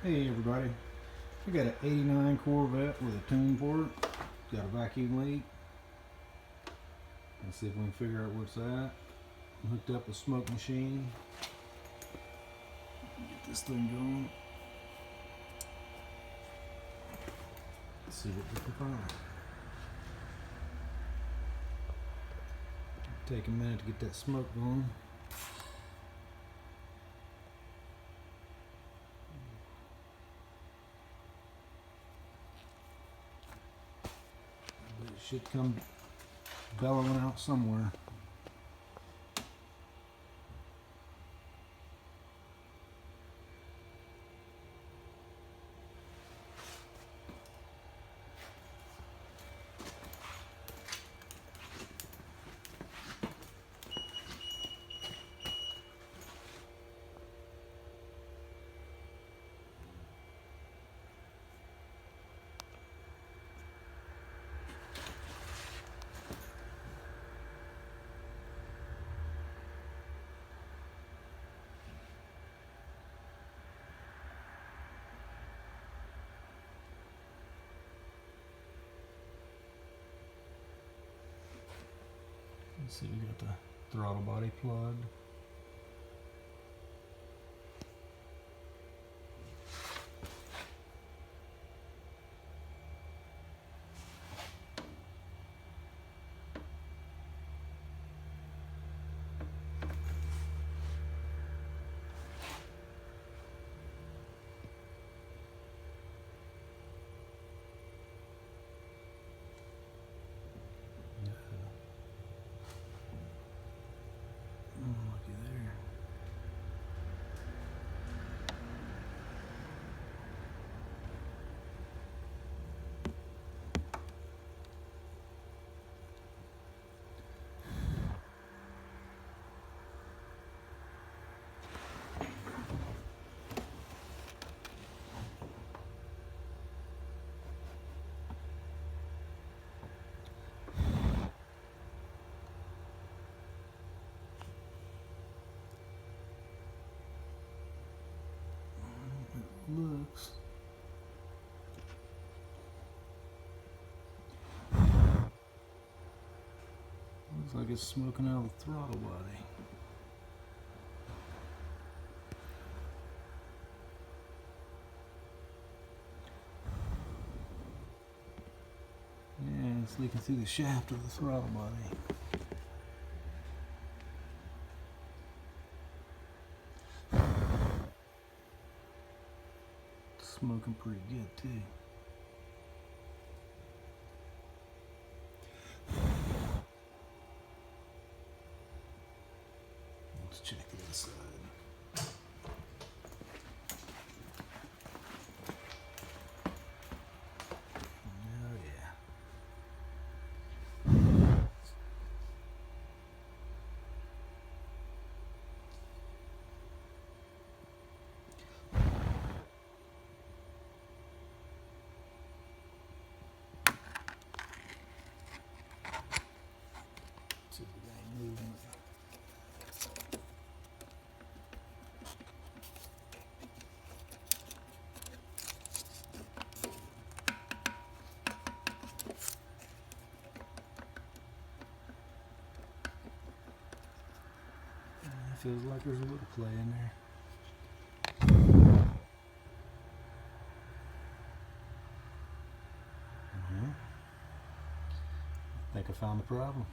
Hey everybody, I got an 89 Corvette with a tune port, got a vacuum leak. Let's see if we can figure out what's that. Hooked up a smoke machine. Get this thing going. Let's see what we can find. Take a minute to get that smoke going. But it should come bellowing out somewhere. Let's see, we got the throttle body plugged. Looky there. Looks like it's smoking out of the throttle body. Yeah, it's leaking through the shaft of the throttle body. Smoking pretty good too. Let's check the inside. Oh yeah. See if we got any movement. Feels like there's a little play in there. I think I found the problem.